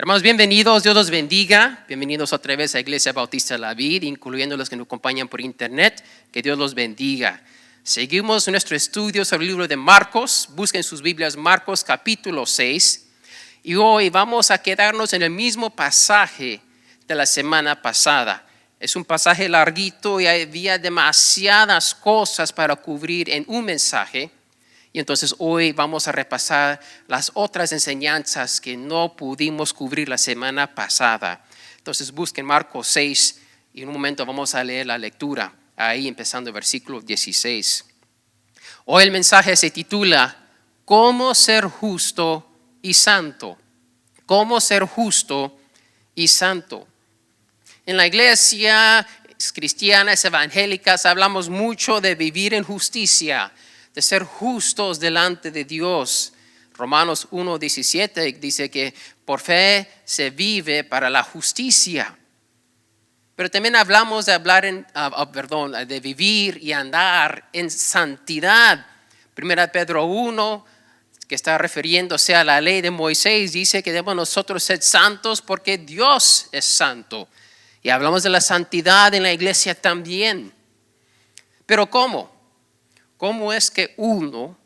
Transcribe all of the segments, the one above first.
Hermanos, bienvenidos, Dios los bendiga. Bienvenidos otra vez a Iglesia Bautista La Vid, incluyendo los que nos acompañan por internet. Que Dios los bendiga. Seguimos nuestro estudio sobre el libro de Marcos. Busquen sus Biblias, Marcos capítulo 6. Y hoy vamos a quedarnos en el mismo pasaje de la semana pasada. Es un pasaje larguito y había demasiadas cosas para cubrir en un mensaje. Y entonces hoy vamos a repasar las otras enseñanzas que no pudimos cubrir la semana pasada. Entonces busquen Marcos 6 y en un momento vamos a leer la lectura, ahí empezando el versículo 16. Hoy el mensaje se titula ¿Cómo ser justo y santo? ¿Cómo ser justo y santo? En la iglesia cristianas evangélicas hablamos mucho de vivir en justicia, de ser justos delante de Dios. Romanos 1:17 dice que por fe se vive para la justicia. Pero también hablamos de vivir y andar en santidad. 1 Pedro 1, que está refiriéndose a la ley de Moisés, dice que debemos nosotros ser santos porque Dios es santo. Y hablamos de la santidad en la iglesia también. Pero ¿cómo? ¿Cómo es que uno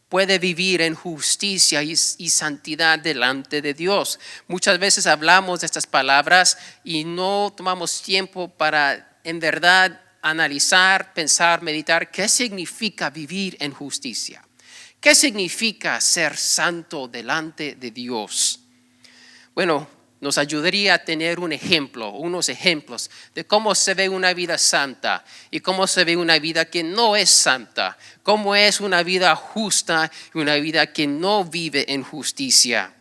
puede vivir en justicia y santidad delante de Dios? Muchas veces hablamos de estas palabras y no tomamos tiempo para en verdad analizar, pensar, meditar qué significa vivir en justicia. ¿Qué significa ser santo delante de Dios? Bueno, nos ayudaría a tener unos ejemplos de cómo se ve una vida santa y cómo se ve una vida que no es santa, cómo es una vida justa y una vida que no vive en justicia.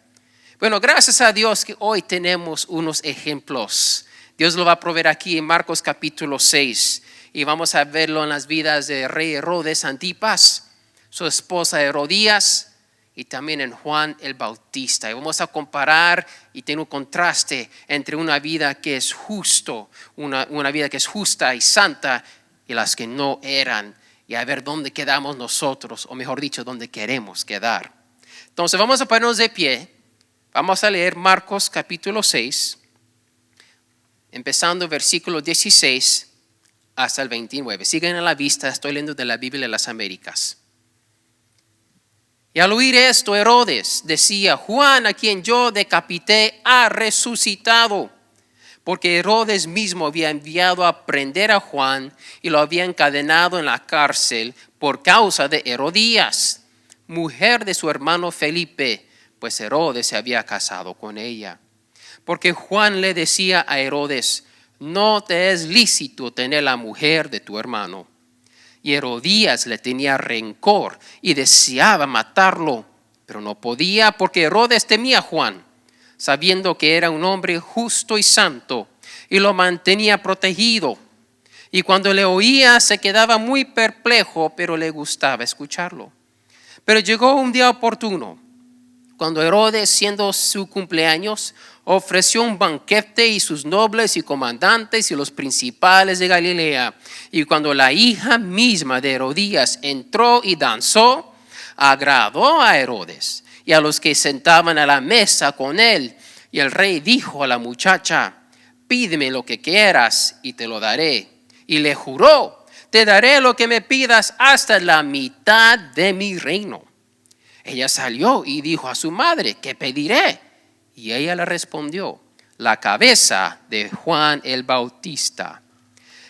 Bueno, gracias a Dios que hoy tenemos unos ejemplos. Dios lo va a proveer aquí en Marcos capítulo 6 y vamos a verlo en las vidas de rey Herodes Antipas, su esposa Herodías, y también en Juan el Bautista. Y vamos a comparar y tener un contraste entre una vida que es una vida que es justa y santa y las que no eran. Y a ver dónde quedamos nosotros, o mejor dicho, dónde queremos quedar. Entonces vamos a ponernos de pie. Vamos a leer Marcos capítulo 6, empezando versículo 16 hasta el 29. Sigan a la vista, estoy leyendo de la Biblia de las Américas. Y al oír esto, Herodes decía: Juan, a quien yo decapité, ha resucitado. Porque Herodes mismo había enviado a prender a Juan y lo había encadenado en la cárcel por causa de Herodías, mujer de su hermano Felipe, pues Herodes se había casado con ella. Porque Juan le decía a Herodes: no te es lícito tener la mujer de tu hermano. Y Herodías le tenía rencor y deseaba matarlo, pero no podía porque Herodes temía a Juan, sabiendo que era un hombre justo y santo, y lo mantenía protegido. Y cuando le oía se quedaba muy perplejo, pero le gustaba escucharlo. Pero llegó un día oportuno, cuando Herodes, siendo su cumpleaños, ofreció un banquete y sus nobles y comandantes y los principales de Galilea. Y cuando la hija misma de Herodías entró y danzó, agradó a Herodes y a los que sentaban a la mesa con él. Y el rey dijo a la muchacha: pídeme lo que quieras y te lo daré. Y le juró: te daré lo que me pidas hasta la mitad de mi reino. Ella salió y dijo a su madre: ¿qué pediré? Y ella le respondió: la cabeza de Juan el Bautista.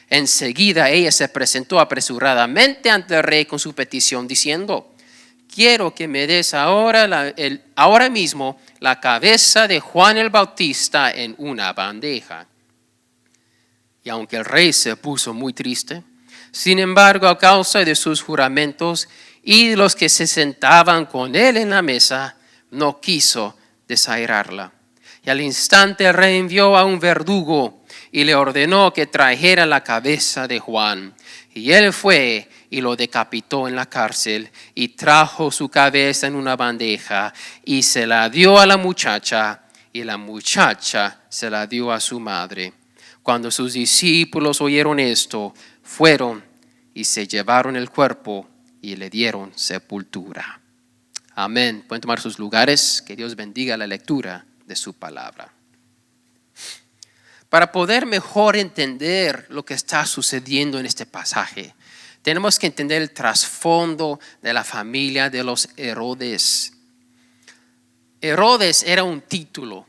Enseguida ella se presentó apresuradamente ante el rey con su petición, diciendo: quiero que me des ahora mismo la cabeza de Juan el Bautista en una bandeja. Y aunque el rey se puso muy triste, sin embargo, a causa de sus juramentos y los que se sentaban con él en la mesa, no quiso desairarla. Y al instante el rey envió a un verdugo y le ordenó que trajera la cabeza de Juan. Y él fue y lo decapitó en la cárcel y trajo su cabeza en una bandeja y se la dio a la muchacha y la muchacha se la dio a su madre. Cuando sus discípulos oyeron esto, fueron y se llevaron el cuerpo y le dieron sepultura. Amén. Pueden tomar sus lugares. Que Dios bendiga la lectura de su palabra. Para poder mejor entender lo que está sucediendo en este pasaje, tenemos que entender el trasfondo de la familia de los Herodes. Herodes era un título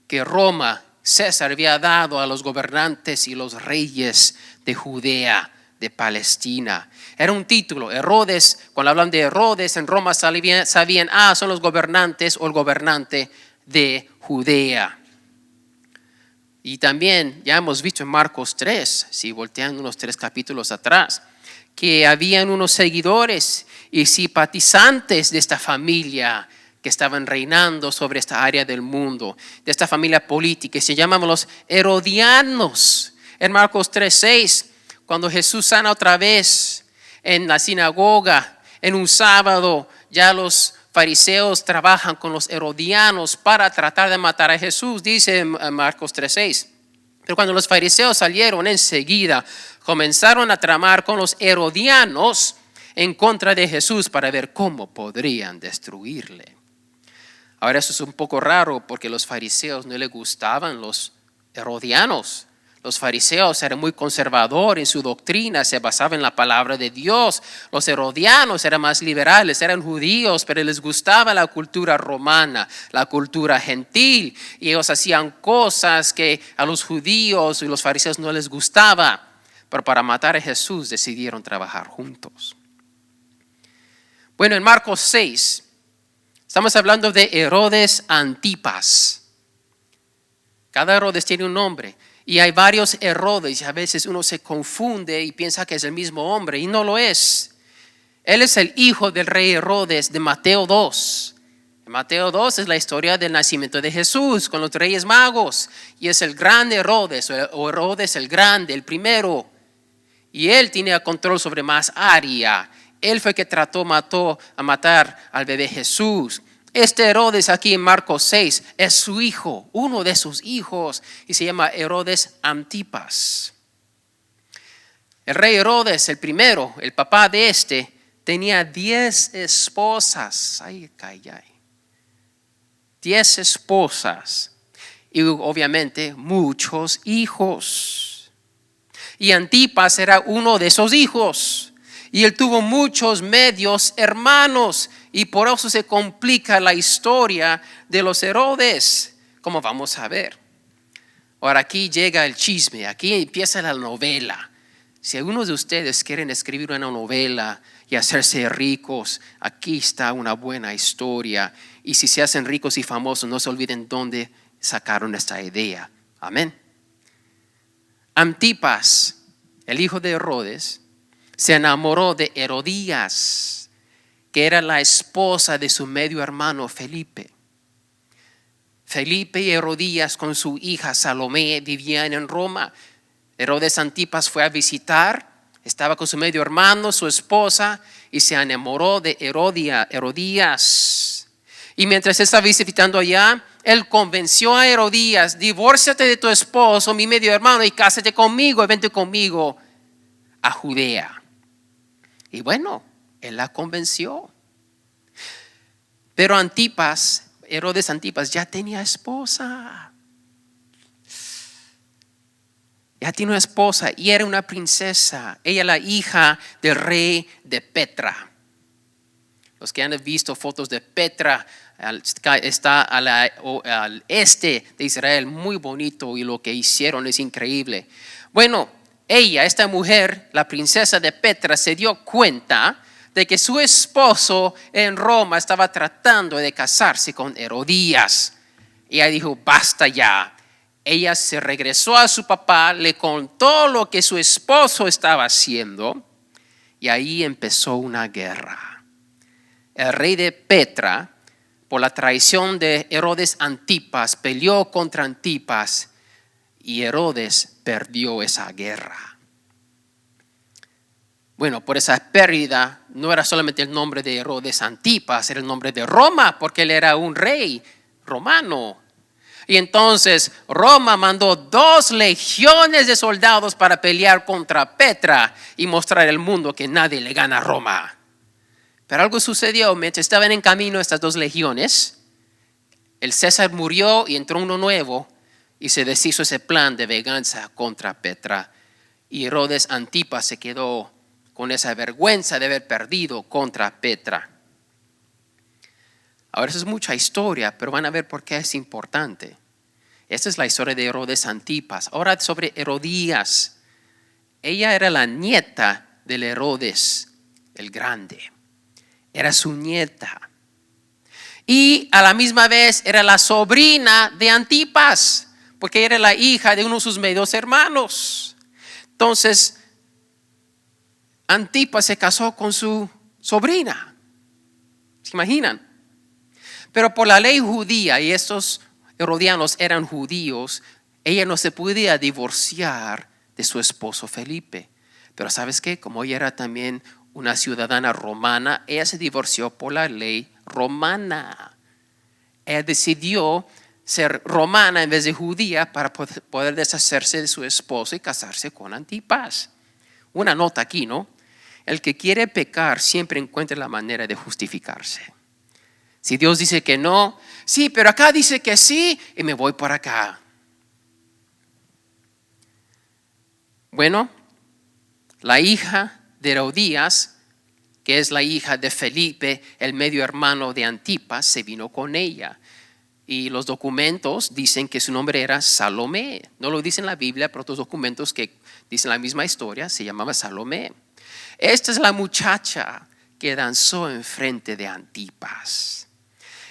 que Roma, César, había dado a los gobernantes y los reyes de Judea, de Palestina. Era un título. Herodes, cuando hablan de Herodes en Roma sabían, son los gobernantes o el gobernante de Judea. Y también ya hemos visto en Marcos 3, si voltean unos 3 capítulos atrás, que habían unos seguidores y simpatizantes de esta familia que estaban reinando sobre esta área del mundo, de esta familia política, que se llaman los herodianos. En Marcos 3:6, cuando Jesús sana otra vez en la sinagoga, en un sábado, ya los fariseos trabajan con los herodianos para tratar de matar a Jesús, dice en Marcos 3:6. Pero cuando los fariseos salieron enseguida, comenzaron a tramar con los herodianos en contra de Jesús para ver cómo podrían destruirle. Ahora eso es un poco raro porque a los fariseos no les gustaban los herodianos. Los fariseos eran muy conservadores en su doctrina, se basaba en la palabra de Dios. Los herodianos eran más liberales, eran judíos, pero les gustaba la cultura romana, la cultura gentil. Y ellos hacían cosas que a los judíos y los fariseos no les gustaba. Pero para matar a Jesús decidieron trabajar juntos. Bueno, en Marcos 6 estamos hablando de Herodes Antipas. Cada Herodes tiene un nombre. Y hay varios Herodes y a veces uno se confunde y piensa que es el mismo hombre y no lo es. Él es el hijo del rey Herodes de Mateo 2. Mateo 2 es la historia del nacimiento de Jesús con los reyes magos. Y es el gran Herodes o Herodes el grande, el primero. Y él tenía control sobre más área. Él fue el que mató a matar al bebé Jesús. Este Herodes aquí en Marcos 6 es su hijo, uno de sus hijos, y se llama Herodes Antipas. El rey Herodes, el primero, el papá de este, tenía 10 esposas. 10 esposas y obviamente muchos hijos. Y Antipas era uno de esos hijos. Y él tuvo muchos medios hermanos. Y por eso se complica la historia de los Herodes, como vamos a ver. Ahora aquí llega el chisme, aquí empieza la novela. Si algunos de ustedes quieren escribir una novela y hacerse ricos, aquí está una buena historia. Y si se hacen ricos y famosos, no se olviden dónde sacaron esta idea. Amén. Antipas, el hijo de Herodes, se enamoró de Herodías, que era la esposa de su medio hermano Felipe. Felipe y Herodías con su hija Salomé vivían en Roma. Herodes Antipas fue a visitar, estaba con su medio hermano, su esposa, y se enamoró de Herodías. Y mientras estaba visitando allá, él convenció a Herodías: divórciate de tu esposo, mi medio hermano, y cásate conmigo y vente conmigo a Judea. Y bueno, él la convenció. Pero Herodes Antipas ya tenía esposa. Ya tiene una esposa y era una princesa. Ella la hija del rey de Petra. Los que han visto fotos de Petra, está al este de Israel, muy bonito, y lo que hicieron es increíble. Bueno, esta mujer, la princesa de Petra, se dio cuenta de que su esposo en Roma estaba tratando de casarse con Herodías. Ella dijo: basta ya. Ella se regresó a su papá, le contó lo que su esposo estaba haciendo y ahí empezó una guerra. El rey de Petra, por la traición de Herodes Antipas, peleó contra Antipas y Herodes perdió esa guerra. Bueno, por esa pérdida no era solamente el nombre de Herodes Antipas, era el nombre de Roma, porque él era un rey romano. Y entonces Roma mandó 2 legiones de soldados para pelear contra Petra y mostrar al mundo que nadie le gana a Roma. Pero algo sucedió mientras estaban en camino estas 2 legiones. El César murió y entró uno nuevo y se deshizo ese plan de venganza contra Petra. Y Herodes Antipas se quedó con esa vergüenza de haber perdido contra Petra. Ahora, eso es mucha historia, pero van a ver por qué es importante. Esta es la historia de Herodes Antipas. Ahora sobre Herodías. Ella era la nieta del Herodes el Grande. Era su nieta. Y a la misma vez era la sobrina de Antipas, porque era la hija de uno de sus medios hermanos. Entonces, Antipas se casó con su sobrina. ¿Se imaginan? Pero por la ley judía, y estos herodianos eran judíos, ella no se podía divorciar de su esposo Felipe. Pero ¿sabes qué? Como ella era también una ciudadana romana, ella se divorció por la ley romana. Ella decidió ser romana en vez de judía para poder deshacerse de su esposo y casarse con Antipas. Una nota aquí, ¿no? El que quiere pecar siempre encuentra la manera de justificarse. Si Dios dice que no, sí, pero acá dice que sí y me voy por acá. Bueno, la hija de Herodías, que es la hija de Felipe, el medio hermano de Antipas, se vino con ella. Y los documentos dicen que su nombre era Salomé. No lo dice en la Biblia, pero otros documentos que dicen la misma historia se llamaba Salomé. Esta es la muchacha que danzó enfrente de Antipas.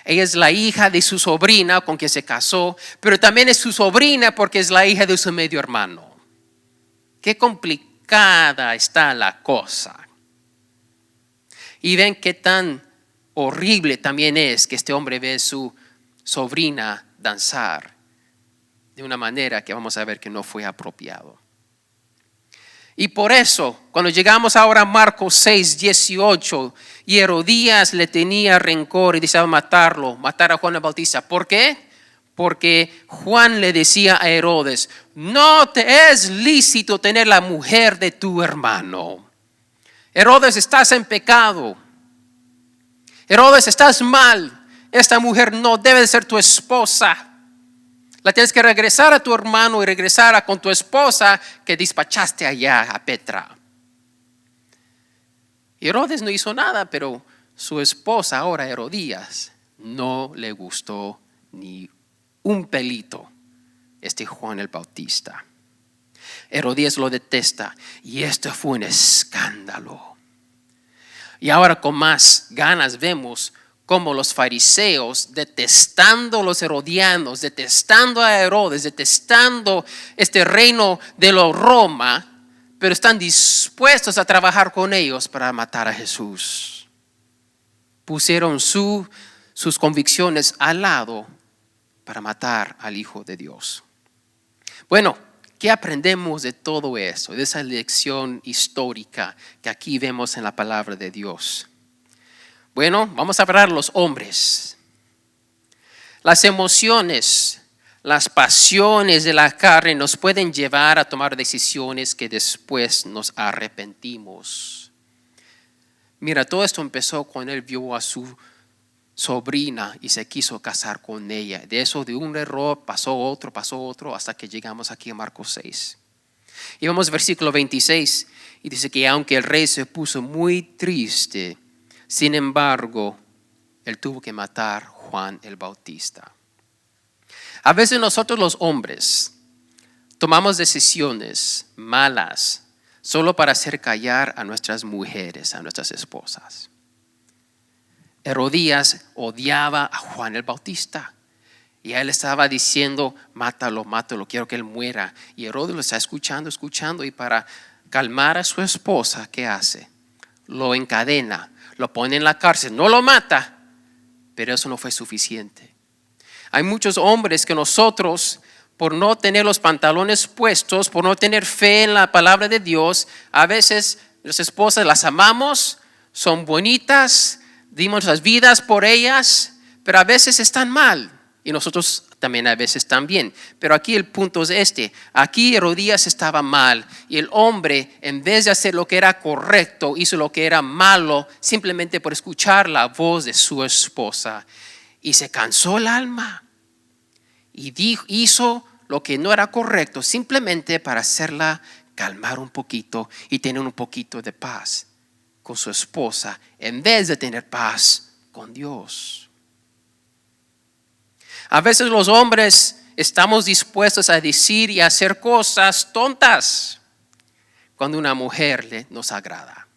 Ella es la hija de su sobrina con quien se casó, pero también es su sobrina porque es la hija de su medio hermano. Qué complicada está la cosa. Y ven qué tan horrible también es que este hombre ve a su sobrina danzar de una manera que vamos a ver que no fue apropiado. Y por eso, cuando llegamos ahora a Marcos 6:18, y Herodías le tenía rencor y deseaba matar a Juan el Bautista. ¿Por qué? Porque Juan le decía a Herodes: no te es lícito tener la mujer de tu hermano. Herodes, estás en pecado. Herodes, estás mal. Esta mujer no debe ser tu esposa. La tienes que regresar a tu hermano y regresar con tu esposa que despachaste allá a Petra. Herodes no hizo nada, pero su esposa ahora Herodías no le gustó ni un pelito Juan el Bautista. Herodías lo detesta y esto fue un escándalo. Y ahora con más ganas vemos como los fariseos, detestando a los herodianos, detestando a Herodes, detestando este reino de los Roma, pero están dispuestos a trabajar con ellos para matar a Jesús. Pusieron sus convicciones al lado para matar al Hijo de Dios. Bueno, ¿qué aprendemos de todo eso? De esa lección histórica que aquí vemos en la palabra de Dios. Bueno, vamos a hablar de los hombres. Las emociones, las pasiones de la carne nos pueden llevar a tomar decisiones que después nos arrepentimos. Mira, todo esto empezó cuando él vio a su sobrina y se quiso casar con ella. De eso, de un error, pasó otro, hasta que llegamos aquí a Marcos 6. Y vamos al versículo 26 y dice que aunque el rey se puso muy triste, sin embargo, él tuvo que matar a Juan el Bautista. A veces nosotros los hombres tomamos decisiones malas solo para hacer callar a nuestras mujeres, a nuestras esposas. Herodías odiaba a Juan el Bautista y a él estaba diciendo: mátalo, quiero que él muera. Y Herodes lo está escuchando y para calmar a su esposa, ¿qué hace? Lo encadena, lo pone en la cárcel, no lo mata, pero eso no fue suficiente. Hay muchos hombres que nosotros, por no tener los pantalones puestos, por no tener fe en la palabra de Dios, a veces las esposas las amamos, son bonitas, dimos las vidas por ellas, pero a veces están mal y nosotros también a veces también. Pero aquí el punto es aquí Herodías estaba mal y el hombre, en vez de hacer lo que era correcto, hizo lo que era malo simplemente por escuchar la voz de su esposa. y se cansó el alma y hizo lo que no era correcto simplemente para hacerla calmar un poquito y tener un poquito de paz con su esposa en vez de tener paz con Dios. A veces los hombres estamos dispuestos a decir y hacer cosas tontas cuando una mujer nos agrada.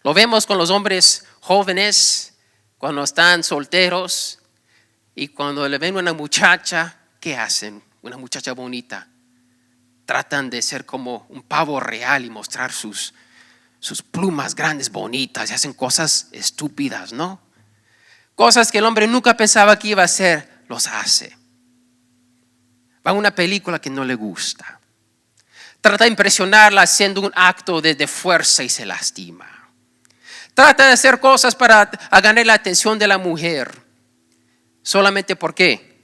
Lo vemos con los hombres jóvenes cuando están solteros y cuando le ven una muchacha, ¿qué hacen? Una muchacha bonita. Tratan de ser como un pavo real y mostrar sus plumas grandes, bonitas, y hacen cosas estúpidas, ¿no? Cosas que el hombre nunca pensaba que iba a hacer, los hace. Va a una película que no le gusta. Trata de impresionarla haciendo un acto de fuerza y se lastima. Trata de hacer cosas para ganar la atención de la mujer. ¿Solamente por qué?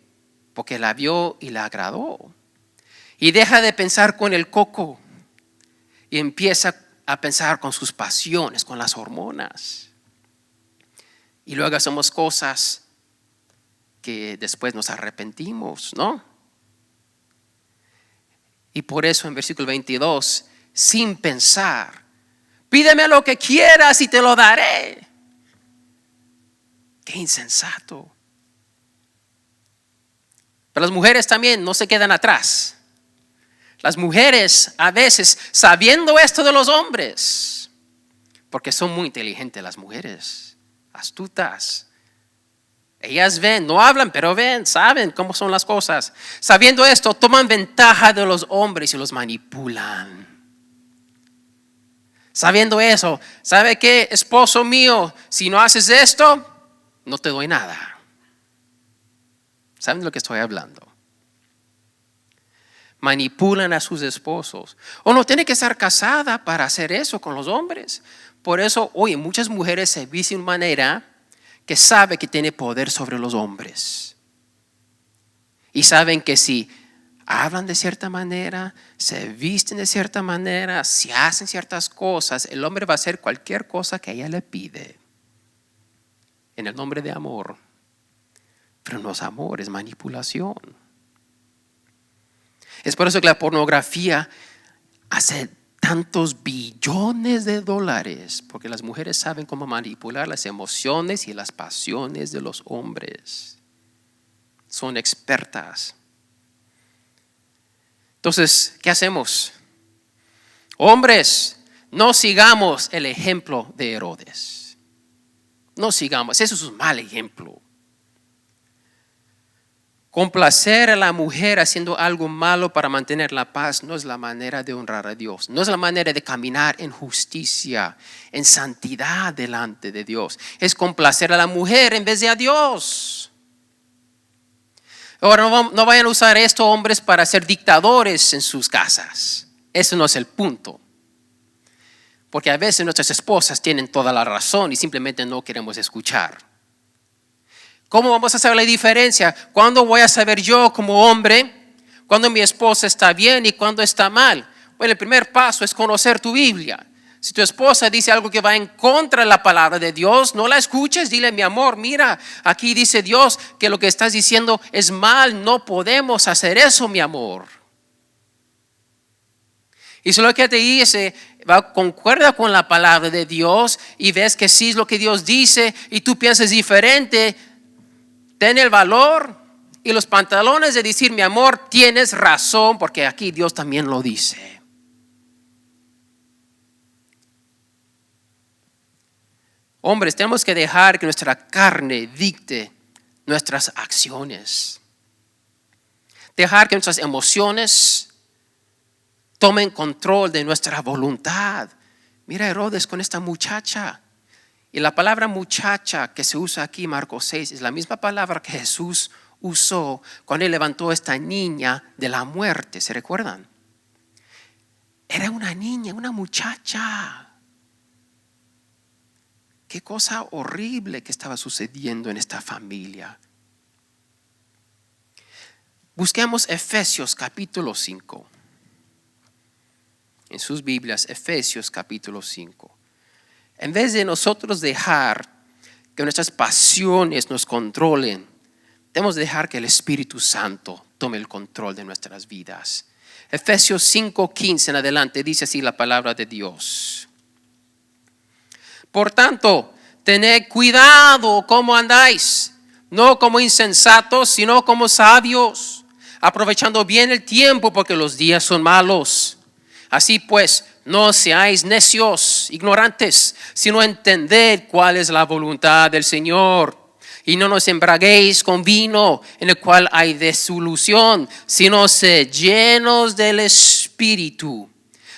Porque la vio y la agradó. Y deja de pensar con el coco y empieza a pensar con sus pasiones, con las hormonas. Y luego hacemos cosas que después nos arrepentimos, ¿no? Y por eso en versículo 22, sin pensar, pídeme lo que quieras y te lo daré. Qué insensato. Pero las mujeres también no se quedan atrás. Las mujeres a veces, sabiendo esto de los hombres, porque son muy inteligentes las mujeres, astutas. Ellas ven, no hablan, pero ven, saben cómo son las cosas. Sabiendo esto, toman ventaja de los hombres y los manipulan. Sabiendo eso, ¿sabe qué, esposo mío? Si no haces esto, no te doy nada. ¿Saben de lo que estoy hablando? Manipulan a sus esposos. O no tiene que estar casada para hacer eso con los hombres. Por eso, hoy muchas mujeres se visten de una manera que sabe que tiene poder sobre los hombres. Y saben que si hablan de cierta manera, se visten de cierta manera, si hacen ciertas cosas, el hombre va a hacer cualquier cosa que ella le pide. En el nombre de amor. Pero no es amor, es manipulación. Es por eso que la pornografía hace tantos billones de dólares, porque las mujeres saben cómo manipular las emociones y las pasiones de los hombres. Son expertas. Entonces, ¿qué hacemos? Hombres, no sigamos el ejemplo de Herodes. No sigamos, eso es un mal ejemplo. Complacer a la mujer haciendo algo malo para mantener la paz no es la manera de honrar a Dios. No es la manera de caminar en justicia, en santidad delante de Dios. Es complacer a la mujer en vez de a Dios. Ahora no vayan a usar esto, hombres, para ser dictadores en sus casas. Eso no es el punto. Porque a veces nuestras esposas tienen toda la razón y simplemente no queremos escuchar. ¿Cómo vamos a saber la diferencia? ¿Cuándo voy a saber yo como hombre cuando mi esposa está bien y cuando está mal? Bueno, el primer paso es conocer tu Biblia. Si tu esposa dice algo que va en contra de la palabra de Dios, no la escuches, dile, mi amor, mira, aquí dice Dios que lo que estás diciendo es mal, no podemos hacer eso, mi amor. Y si lo que te dice concuerda con la palabra de Dios y ves que sí es lo que Dios dice y tú piensas diferente, ten el valor y los pantalones de decir, mi amor, tienes razón, porque aquí Dios también lo dice. Hombres, tenemos que dejar que nuestra carne dicte nuestras acciones. Dejar que nuestras emociones tomen control de nuestra voluntad. Mira Herodes con esta muchacha. Y la palabra muchacha que se usa aquí, Marcos 6, es la misma palabra que Jesús usó cuando él levantó a esta niña de la muerte. ¿Se recuerdan? Era una niña, una muchacha. Qué cosa horrible que estaba sucediendo en esta familia. Busquemos Efesios capítulo 5. En sus Biblias, Efesios capítulo 5. En vez de nosotros dejar que nuestras pasiones nos controlen. Debemos dejar que el Espíritu Santo tome el control de nuestras vidas. Efesios 5:15 en adelante dice así la palabra de Dios. Por tanto, tened cuidado cómo andáis, no como insensatos, sino como sabios, aprovechando bien el tiempo porque los días son malos. Así pues, no seáis necios, ignorantes, sino entended cuál es la voluntad del Señor. Y no nos embraguéis con vino en el cual hay disolución, sino sed llenos del Espíritu,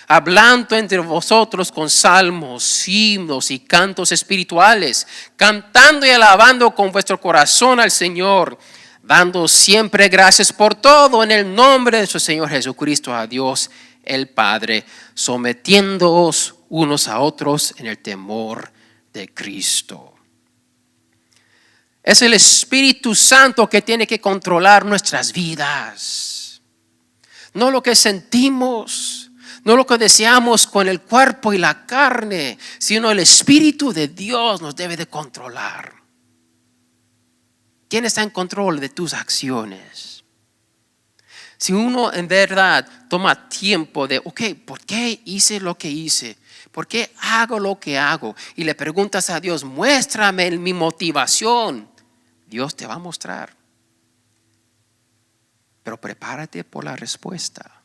hablando entre vosotros con salmos, himnos y cantos espirituales, cantando y alabando con vuestro corazón al Señor, dando siempre gracias por todo en el nombre de nuestro Señor Jesucristo a Dios el Padre, sometiéndoos unos a otros en el temor de Cristo. Es el Espíritu Santo que tiene que controlar nuestras vidas. No lo que sentimos, no lo que deseamos con el cuerpo y la carne, sino el Espíritu de Dios nos debe de controlar. ¿Quién está en control de tus acciones? Si uno en verdad toma tiempo de, ¿por qué hice lo que hice? ¿Por qué hago lo que hago? Y le preguntas a Dios, muéstrame mi motivación. Dios te va a mostrar. Pero prepárate por la respuesta.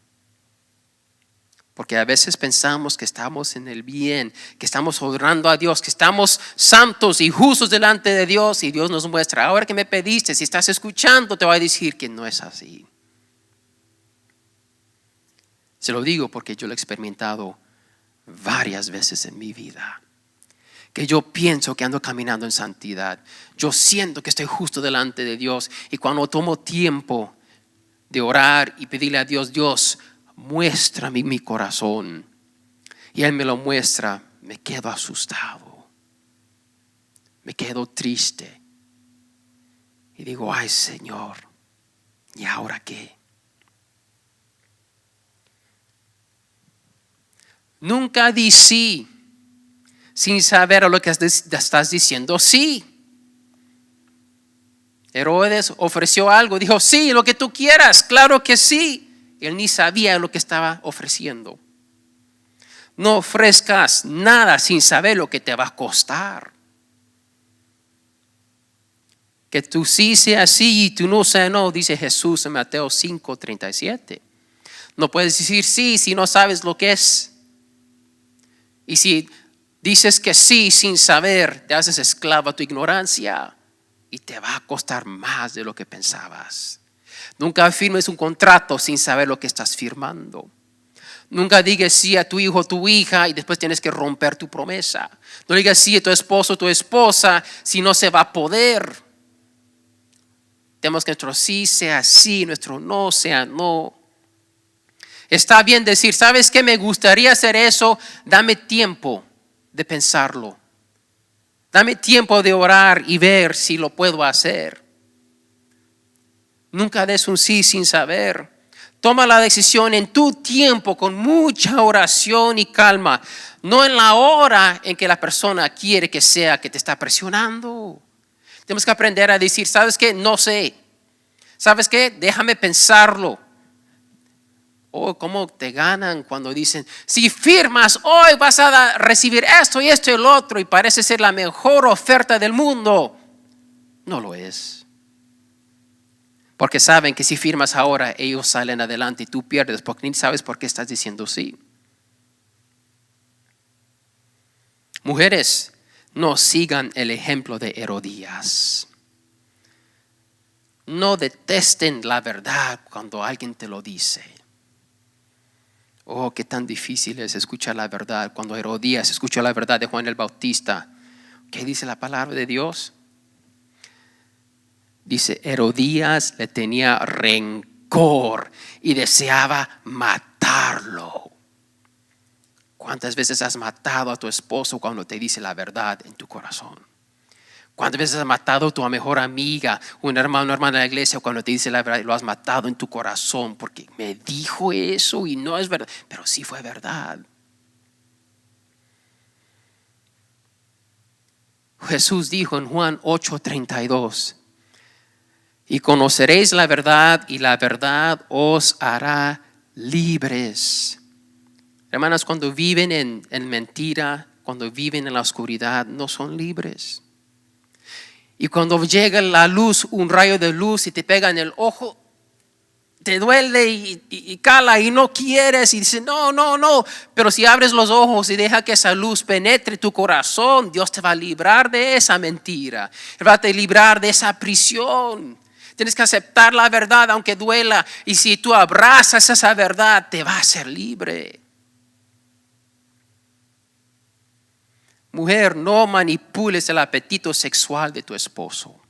Porque a veces pensamos que estamos en el bien, que estamos honrando a Dios, que estamos santos y justos delante de Dios. Y Dios nos muestra, ahora que me pediste, si estás escuchando, te voy a decir que no es así. Se lo digo porque yo lo he experimentado varias veces en mi vida. Que yo pienso que ando caminando en santidad. Yo siento que estoy justo delante de Dios. Y cuando tomo tiempo de orar y pedirle a Dios, Dios, muéstrame mi corazón. Y Él me lo muestra, me quedo asustado. Me quedo triste. Y digo, ay Señor, ¿y ahora qué? Nunca di sí sin saber a lo que estás diciendo sí. Herodes ofreció algo, dijo sí, lo que tú quieras, claro que sí. Él ni sabía lo que estaba ofreciendo. No ofrezcas nada sin saber lo que te va a costar. Que tu sí sea sí y tu no sea no, dice Jesús en Mateo 5:37. No puedes decir sí si no sabes lo que es. Y si dices que sí sin saber, te haces esclavo a tu ignorancia y te va a costar más de lo que pensabas. Nunca firmes un contrato sin saber lo que estás firmando. Nunca digas sí a tu hijo o tu hija y después tienes que romper tu promesa. No digas sí a tu esposo o tu esposa si no se va a poder. Tenemos que nuestro sí sea sí, nuestro no sea no. Está bien decir, ¿sabes qué? Me gustaría hacer eso, dame tiempo de pensarlo. Dame tiempo de orar y ver si lo puedo hacer. Nunca des un sí sin saber. Toma la decisión en tu tiempo con mucha oración y calma. No en la hora en que la persona quiere que sea que te está presionando. Tenemos que aprender a decir, ¿sabes qué? No sé. ¿Sabes qué? Déjame pensarlo. Oh, cómo te ganan cuando dicen, si firmas hoy vas a recibir esto y esto y el otro y parece ser la mejor oferta del mundo. No lo es. Porque saben que si firmas ahora ellos salen adelante y tú pierdes porque ni sabes por qué estás diciendo sí. Mujeres, no sigan el ejemplo de Herodías. No detesten la verdad cuando alguien te lo dice. Oh, qué tan difícil es escuchar la verdad. Cuando Herodías escuchó la verdad de Juan el Bautista, ¿qué dice la palabra de Dios? Dice, Herodías le tenía rencor y deseaba matarlo. ¿Cuántas veces has matado a tu esposo cuando te dice la verdad en tu corazón? ¿Cuántas veces has matado a tu mejor amiga, un hermano, una hermana de la iglesia cuando te dice la verdad y lo has matado en tu corazón porque me dijo eso y no es verdad, pero sí fue verdad? Jesús dijo en Juan 8:32, y conoceréis la verdad y la verdad os hará libres. Hermanas, cuando viven en mentira, cuando viven en la oscuridad, no son libres. Y cuando llega la luz, un rayo de luz y te pega en el ojo, te duele y cala y no quieres y dices no. Pero si abres los ojos y deja que esa luz penetre tu corazón, Dios te va a librar de esa mentira. Él va a te librar de esa prisión. Tienes que aceptar la verdad aunque duela. Y si tú abrazas esa verdad, te va a hacer libre. Mujer, no manipules el apetito sexual de tu esposo.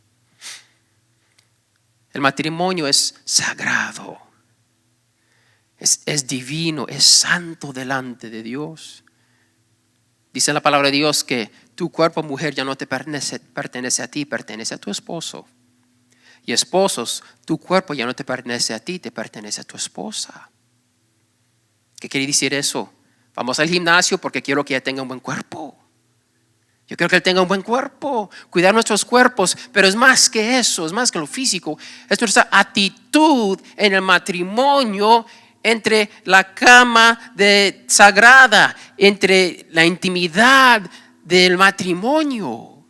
El matrimonio es sagrado, es divino, es santo delante de Dios. Dice la palabra de Dios que tu cuerpo, mujer, ya no te pertenece a ti, pertenece a tu esposo. Y esposos, tu cuerpo ya no te pertenece a ti, te pertenece a tu esposa. ¿Qué quiere decir eso? Vamos al gimnasio porque quiero que ella tenga un buen cuerpo. Yo quiero que él tenga un buen cuerpo, cuidar nuestros cuerpos, pero es más que eso, es más que lo físico. Es nuestra actitud en el matrimonio, entre la cama sagrada, entre la intimidad del matrimonio.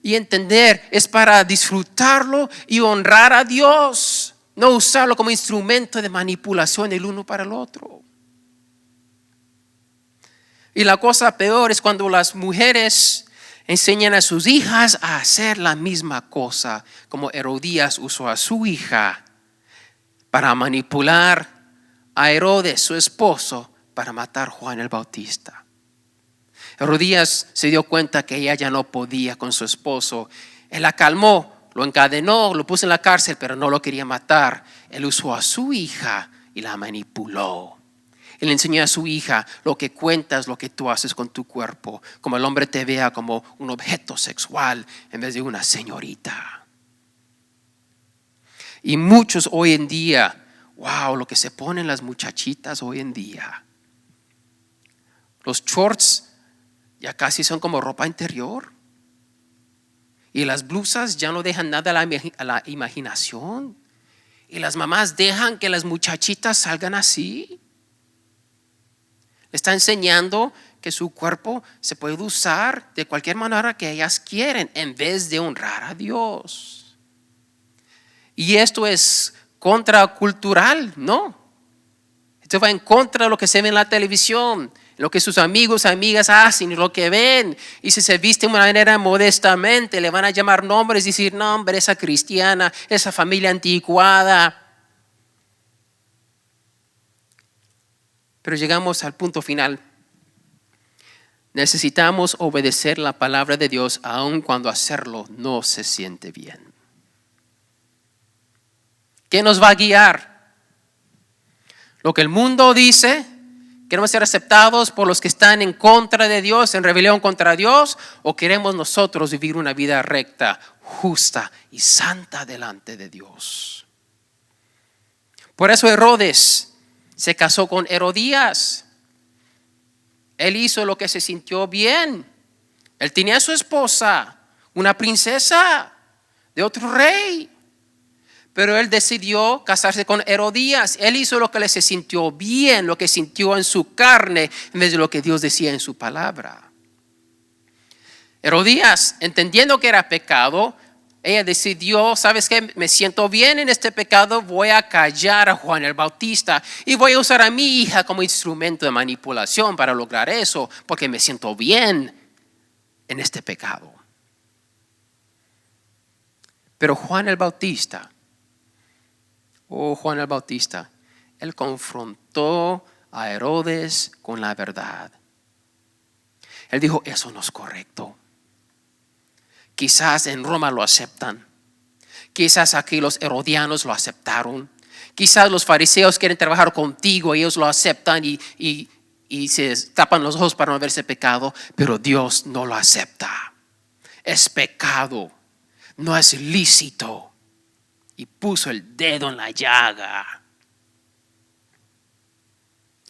Y entender, es para disfrutarlo y honrar a Dios, no usarlo como instrumento de manipulación el uno para el otro. Y la cosa peor es cuando las mujeres enseñan a sus hijas a hacer la misma cosa, como Herodías usó a su hija para manipular a Herodes, su esposo, para matar a Juan el Bautista. Herodías se dio cuenta que ella ya no podía con su esposo. Él la calmó, lo encadenó, lo puso en la cárcel, pero no lo quería matar. Él usó a su hija y la manipuló. Él enseñó a su hija: lo que cuentas, lo que tú haces con tu cuerpo, como el hombre te vea como un objeto sexual en vez de una señorita. Y muchos hoy en día, wow, lo que se ponen las muchachitas hoy en día. Los shorts ya casi son como ropa interior. Y las blusas ya no dejan nada a la imaginación. Y las mamás dejan que las muchachitas salgan así. Está enseñando que su cuerpo se puede usar de cualquier manera que ellas quieren en vez de honrar a Dios. Y esto es contracultural, ¿no? Esto va en contra de lo que se ve en la televisión, lo que sus amigos, amigas hacen y lo que ven. Y si se viste de una manera modestamente, le van a llamar nombres y decir: no, hombre, esa cristiana, esa familia anticuada. Pero llegamos al punto final. Necesitamos obedecer la palabra de Dios aun cuando hacerlo no se siente bien. ¿Qué nos va a guiar? Lo que el mundo dice. ¿Queremos ser aceptados por los que están en contra de Dios, en rebelión contra Dios? ¿O queremos nosotros vivir una vida recta, justa y santa delante de Dios? Por eso Herodes se casó con Herodías. Él hizo lo que se sintió bien. Él tenía a su esposa, una princesa de otro rey. Pero él decidió casarse con Herodías. Él hizo lo que le se sintió bien, lo que sintió en su carne, en vez de lo que Dios decía en su palabra. Herodías, entendiendo que era pecado, ella decidió: ¿sabes qué? Me siento bien en este pecado, voy a callar a Juan el Bautista y voy a usar a mi hija como instrumento de manipulación para lograr eso, porque me siento bien en este pecado. Pero Juan el Bautista, él confrontó a Herodes con la verdad. Él dijo: eso no es correcto. Quizás en Roma lo aceptan. Quizás aquí los herodianos lo aceptaron. Quizás los fariseos quieren trabajar contigo y ellos lo aceptan y se tapan los ojos para no ver ese pecado. Pero Dios no lo acepta. Es pecado. No es lícito. Y puso el dedo en la llaga.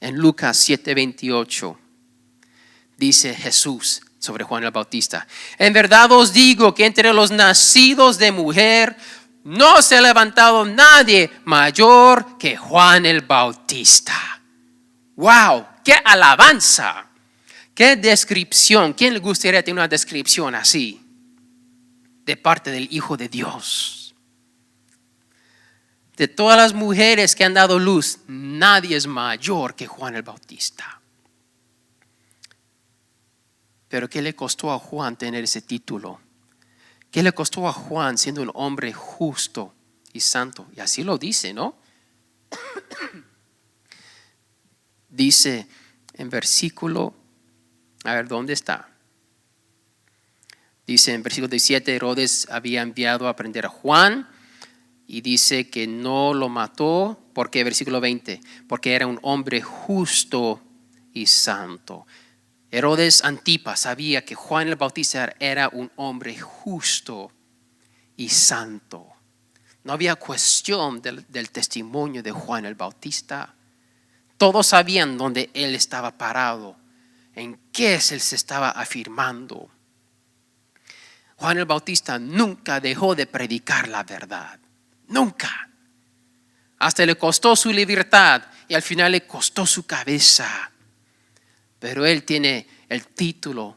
En Lucas 7:28 dice Jesús: sobre Juan el Bautista. En verdad os digo que entre los nacidos de mujer no se ha levantado nadie mayor que Juan el Bautista. ¡Wow! ¡Qué alabanza! ¡Qué descripción! ¿Quién le gustaría tener una descripción así de parte del Hijo de Dios? De todas las mujeres que han dado luz, nadie es mayor que Juan el Bautista. Pero ¿qué le costó a Juan tener ese título? ¿Qué le costó a Juan siendo un hombre justo y santo? Y así lo dice, ¿no? Dice en versículo, a ver, ¿dónde está? Dice en versículo 17, Herodes había enviado a prender a Juan y dice que no lo mató, porque versículo 20, porque era un hombre justo y santo. Herodes Antipas sabía que Juan el Bautista era un hombre justo y santo. No había cuestión del testimonio de Juan el Bautista. Todos sabían dónde él estaba parado, en qué él se estaba afirmando. Juan el Bautista nunca dejó de predicar la verdad. Nunca. Hasta le costó su libertad y al final le costó su cabeza. Pero él tiene el título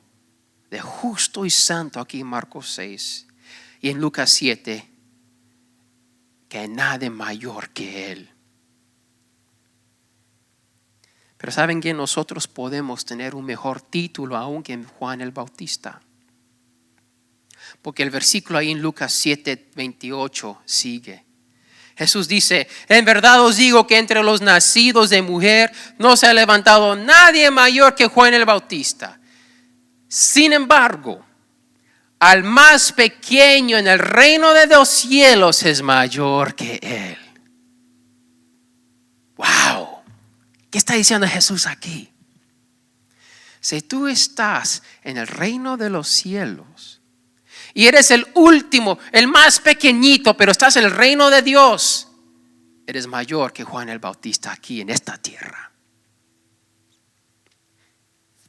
de justo y santo aquí en Marcos 6 y en Lucas 7, que nadie mayor que él. Pero ¿saben que nosotros podemos tener un mejor título aún que Juan el Bautista? Porque el versículo ahí en Lucas 7, 28 sigue. Jesús dice, en verdad os digo que entre los nacidos de mujer no se ha levantado nadie mayor que Juan el Bautista. Sin embargo, al más pequeño en el reino de los cielos es mayor que él. ¡Wow! ¿Qué está diciendo Jesús aquí? Si tú estás en el reino de los cielos y eres el último, el más pequeñito, pero estás en el reino de Dios, eres mayor que Juan el Bautista aquí en esta tierra.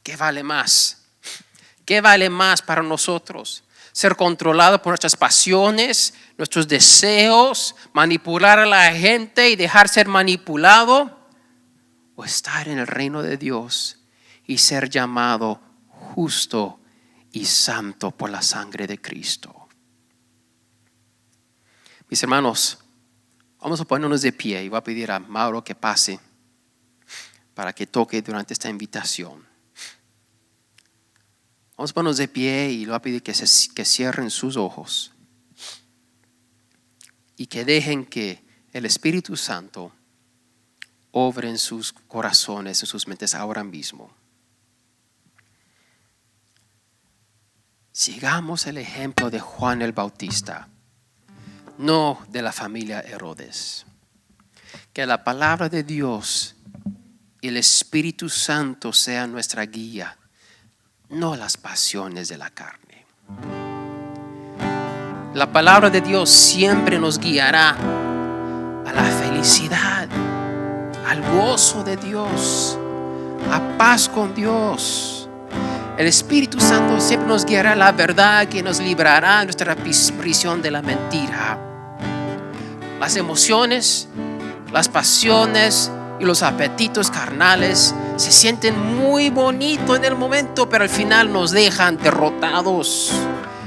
¿Qué vale más? ¿Qué vale más para nosotros? ¿Ser controlado por nuestras pasiones, nuestros deseos, manipular a la gente y dejar ser manipulado? ¿O estar en el reino de Dios y ser llamado justo y santo por la sangre de Cristo? Mis hermanos, vamos a ponernos de pie y voy a pedir a Mauro que pase para que toque durante esta invitación. Vamos a ponernos de pie y le voy a pedir que cierren sus ojos y que dejen que el Espíritu Santo obre en sus corazones, en sus mentes ahora mismo. Sigamos el ejemplo de Juan el Bautista, no de la familia Herodes. Que la palabra de Dios y el Espíritu Santo sean nuestra guía, no las pasiones de la carne. La palabra de Dios siempre nos guiará a la felicidad, al gozo de Dios, a paz con Dios. El Espíritu Santo siempre nos guiará a la verdad que nos librará de nuestra prisión de la mentira. Las emociones, las pasiones y los apetitos carnales se sienten muy bonitos en el momento, pero al final nos dejan derrotados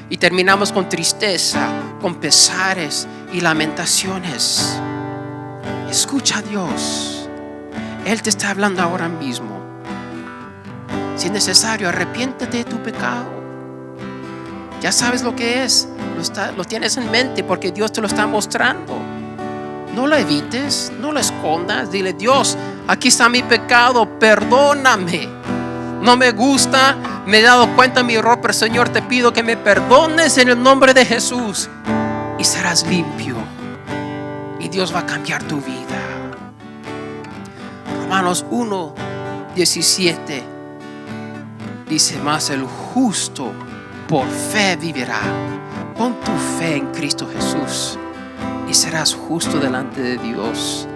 y terminamos con tristeza, con pesares y lamentaciones. Escucha a Dios. Él te está hablando ahora mismo. Si es necesario, arrepiéntete de tu pecado. Ya sabes lo que es, lo tienes en mente porque Dios te lo está mostrando. No lo evites, no lo escondas. Dile, Dios, aquí está mi pecado, perdóname. No me gusta, me he dado cuenta de mi error, pero Señor, te pido que me perdones en el nombre de Jesús y serás limpio. Y Dios va a cambiar tu vida. Romanos 1:17 dice, mas el justo por fe vivirá. Pon tu fe en Cristo Jesús y serás justo delante de Dios,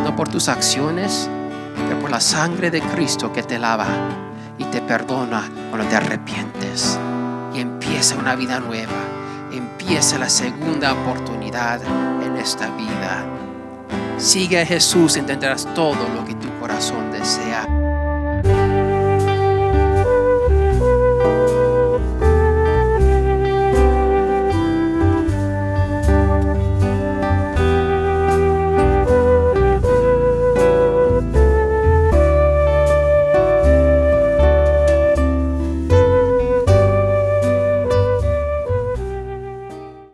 no por tus acciones, pero por la sangre de Cristo que te lava, y te perdona cuando te arrepientes. Y empieza una vida nueva. Empieza la segunda oportunidad en esta vida. Sigue a Jesús y tendrás todo lo que tu corazón desea.